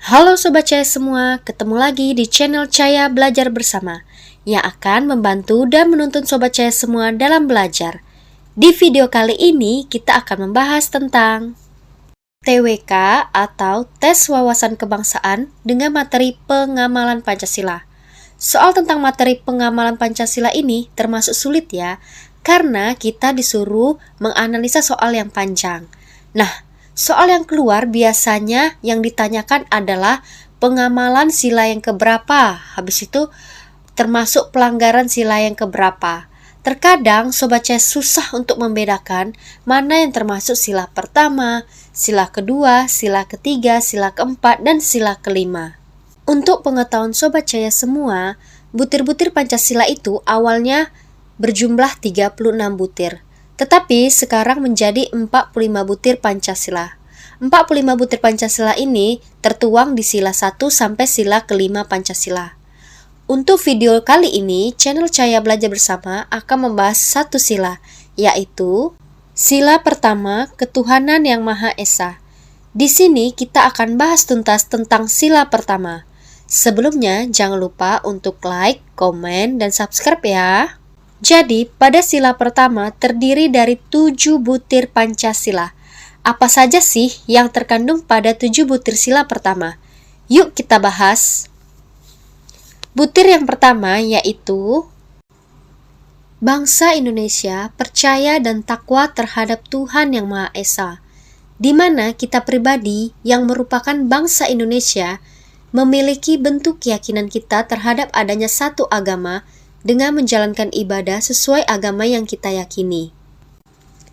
Halo Sobat Caya semua, ketemu lagi di channel Caya Belajar Bersama yang akan membantu dan menuntun Sobat Caya semua dalam belajar. Di video kali ini kita akan membahas tentang TWK atau Tes Wawasan Kebangsaan dengan materi pengamalan Pancasila. Soal tentang materi pengamalan Pancasila ini termasuk sulit ya, karena kita disuruh menganalisa soal yang panjang. Nah, soal yang keluar biasanya yang ditanyakan adalah pengamalan sila yang keberapa, habis itu termasuk pelanggaran sila yang keberapa. Terkadang Sobat Caya susah untuk membedakan mana yang termasuk sila pertama, sila kedua, sila ketiga, sila keempat, dan sila kelima. Untuk pengetahuan Sobat Caya semua, butir-butir Pancasila itu awalnya berjumlah 36 butir. Tetapi sekarang menjadi 45 butir Pancasila. 45 butir Pancasila ini tertuang di sila 1 sampai sila kelima Pancasila. Untuk video kali ini, channel Caya Belajar Bersama akan membahas satu sila, yaitu sila pertama, Ketuhanan Yang Maha Esa. Di sini kita akan bahas tuntas tentang sila pertama. Sebelumnya, jangan lupa untuk like, komen, dan subscribe ya. Jadi, pada sila pertama terdiri dari 7 butir Pancasila. Apa saja sih yang terkandung pada 7 butir sila pertama? Yuk kita bahas. Butir yang pertama yaitu bangsa Indonesia percaya dan takwa terhadap Tuhan Yang Maha Esa, di mana kita pribadi yang merupakan bangsa Indonesia memiliki bentuk keyakinan kita terhadap adanya satu agama dengan menjalankan ibadah sesuai agama yang kita yakini.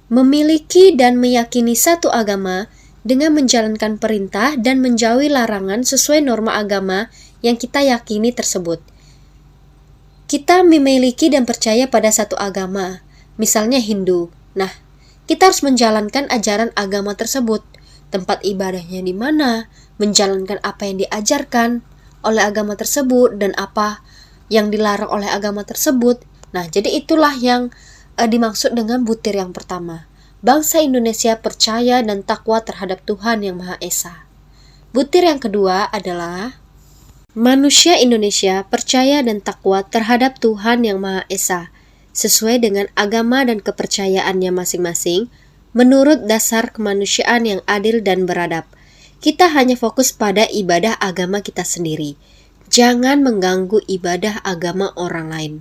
Memiliki dan meyakini satu agama dengan menjalankan perintah dan menjauhi larangan sesuai norma agama yang kita yakini tersebut. Kita memiliki dan percaya pada satu agama, misalnya Hindu. Nah, kita harus menjalankan ajaran agama tersebut. Tempat ibadahnya di mana, menjalankan apa yang diajarkan oleh agama tersebut dan apa yang dilarang oleh agama tersebut. Nah, jadi itulah yang dimaksud dengan butir yang pertama. Bangsa Indonesia percaya dan takwa terhadap Tuhan Yang Maha Esa. Butir yang kedua adalah manusia Indonesia percaya dan takwa terhadap Tuhan Yang Maha Esa, sesuai dengan agama dan kepercayaannya masing-masing, menurut dasar kemanusiaan yang adil dan beradab. Kita hanya fokus pada ibadah agama kita sendiri. Jangan mengganggu ibadah agama orang lain,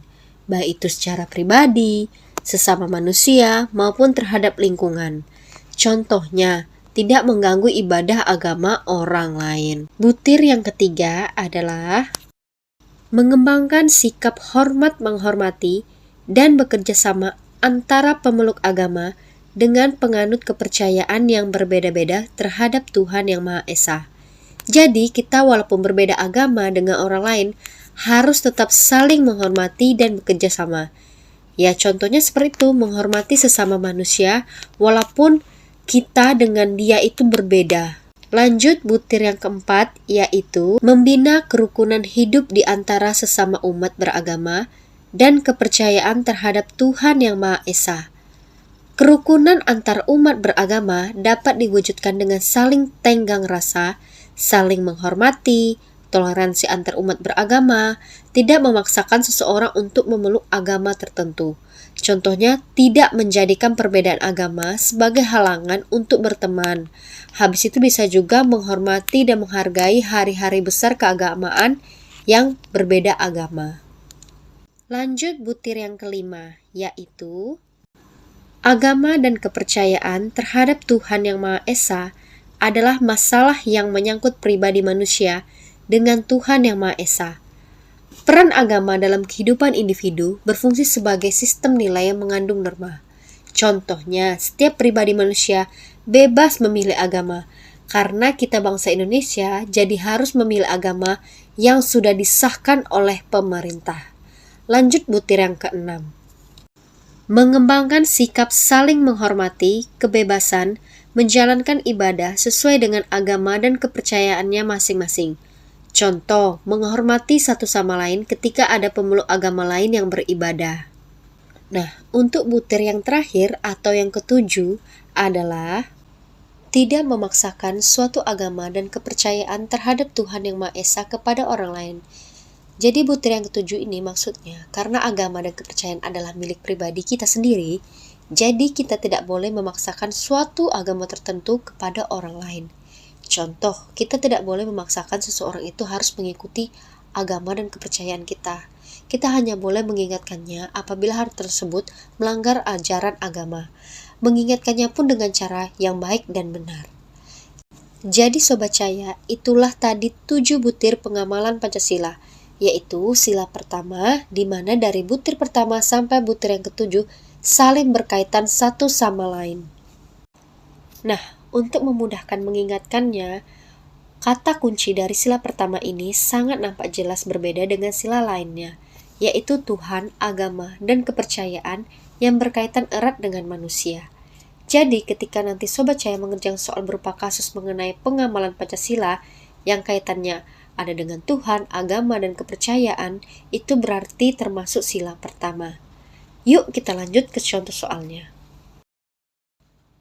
baik itu secara pribadi, sesama manusia, maupun terhadap lingkungan. Contohnya, tidak mengganggu ibadah agama orang lain. Butir yang ketiga adalah mengembangkan sikap hormat menghormati dan bekerja sama antara pemeluk agama dengan penganut kepercayaan yang berbeda-beda terhadap Tuhan Yang Maha Esa. Jadi kita walaupun berbeda agama dengan orang lain harus tetap saling menghormati dan bekerja sama. Ya contohnya seperti itu, menghormati sesama manusia walaupun kita dengan dia itu berbeda. Lanjut butir yang keempat yaitu membina kerukunan hidup di antara sesama umat beragama dan kepercayaan terhadap Tuhan Yang Maha Esa. Kerukunan antar umat beragama dapat diwujudkan dengan saling tenggang rasa, saling menghormati, toleransi antar umat beragama, tidak memaksakan seseorang untuk memeluk agama tertentu. Contohnya, tidak menjadikan perbedaan agama sebagai halangan untuk berteman. Habis itu bisa juga menghormati dan menghargai hari-hari besar keagamaan yang berbeda agama. Lanjut butir yang kelima, yaitu agama dan kepercayaan terhadap Tuhan Yang Maha Esa adalah masalah yang menyangkut pribadi manusia dengan Tuhan Yang Maha Esa. Peran agama dalam kehidupan individu berfungsi sebagai sistem nilai yang mengandung norma. Contohnya, setiap pribadi manusia bebas memilih agama. Karena kita bangsa Indonesia, jadi harus memilih agama yang sudah disahkan oleh pemerintah. Lanjut butir yang keenam. Mengembangkan sikap saling menghormati, kebebasan, menjalankan ibadah sesuai dengan agama dan kepercayaannya masing-masing. Contoh, menghormati satu sama lain ketika ada pemeluk agama lain yang beribadah. Nah, untuk butir yang terakhir atau yang ketujuh adalah tidak memaksakan suatu agama dan kepercayaan terhadap Tuhan Yang Maha Esa kepada orang lain. Jadi butir yang ketujuh ini maksudnya, karena agama dan kepercayaan adalah milik pribadi kita sendiri, jadi kita tidak boleh memaksakan suatu agama tertentu kepada orang lain. Contoh, kita tidak boleh memaksakan seseorang itu harus mengikuti agama dan kepercayaan kita. Kita hanya boleh mengingatkannya apabila hal tersebut melanggar ajaran agama. Mengingatkannya pun dengan cara yang baik dan benar. Jadi Sobat Cahaya, itulah tadi 7 butir pengamalan Pancasila, yaitu sila pertama, di mana dari butir pertama sampai butir yang ketujuh saling berkaitan satu sama lain. Nah, untuk memudahkan mengingatkannya, kata kunci dari sila pertama ini sangat nampak jelas berbeda dengan sila lainnya, yaitu Tuhan, agama, dan kepercayaan yang berkaitan erat dengan manusia. Jadi, ketika nanti Sobat Cahaya mengerjakan soal berupa kasus mengenai pengamalan Pancasila yang kaitannya ada dengan Tuhan, agama, dan kepercayaan, itu berarti termasuk sila pertama. Yuk kita lanjut ke contoh soalnya.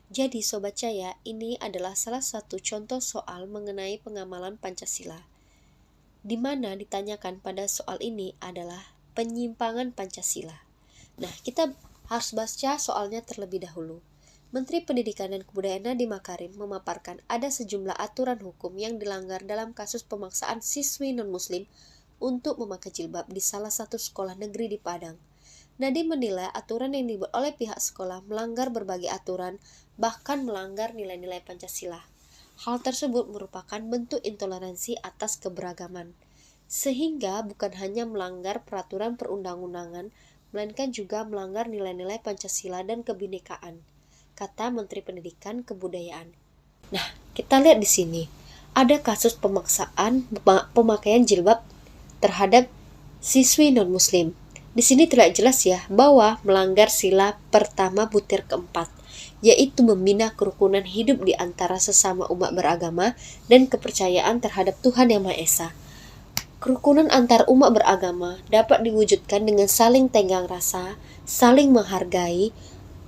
Jadi Sobat Cahaya, ini adalah salah satu contoh soal mengenai pengamalan Pancasila, di mana ditanyakan pada soal ini adalah penyimpangan Pancasila. Nah, kita harus baca soalnya terlebih dahulu. Menteri Pendidikan dan Kebudayaan Nadiem Makarim memaparkan ada sejumlah aturan hukum yang dilanggar dalam kasus pemaksaan siswi non-muslim untuk memakai jilbab di salah satu sekolah negeri di Padang. Nadiem menilai aturan yang dibuat oleh pihak sekolah melanggar berbagai aturan, bahkan melanggar nilai-nilai Pancasila. Hal tersebut merupakan bentuk intoleransi atas keberagaman, sehingga bukan hanya melanggar peraturan perundang-undangan, melainkan juga melanggar nilai-nilai Pancasila dan kebinekaan, kata Menteri Pendidikan Kebudayaan. Nah, kita lihat di sini, ada kasus pemaksaan pemakaian jilbab terhadap siswi non-muslim. Di sini tidak jelas ya bahwa melanggar sila pertama butir keempat, yaitu membina kerukunan hidup di antara sesama umat beragama dan kepercayaan terhadap Tuhan Yang Maha Esa. Kerukunan antar umat beragama dapat diwujudkan dengan saling tenggang rasa, saling menghargai,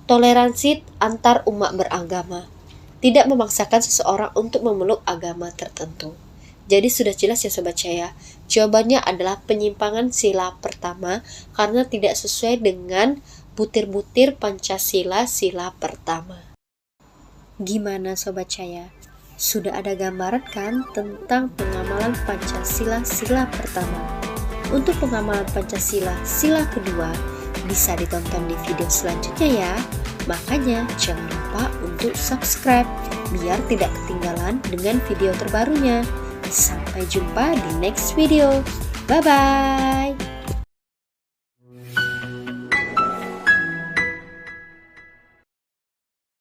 toleransi antar umat beragama, tidak memaksakan seseorang untuk memeluk agama tertentu. Jadi sudah jelas ya Sobat Cahaya, jawabannya adalah penyimpangan sila pertama karena tidak sesuai dengan butir-butir Pancasila sila pertama. Gimana Sobat Cahaya? Sudah ada gambaran kan tentang pengamalan Pancasila sila pertama? Untuk pengamalan Pancasila sila kedua bisa ditonton di video selanjutnya ya. Makanya jangan lupa untuk subscribe biar tidak ketinggalan dengan video terbarunya. Sampai jumpa di next video. Bye-bye.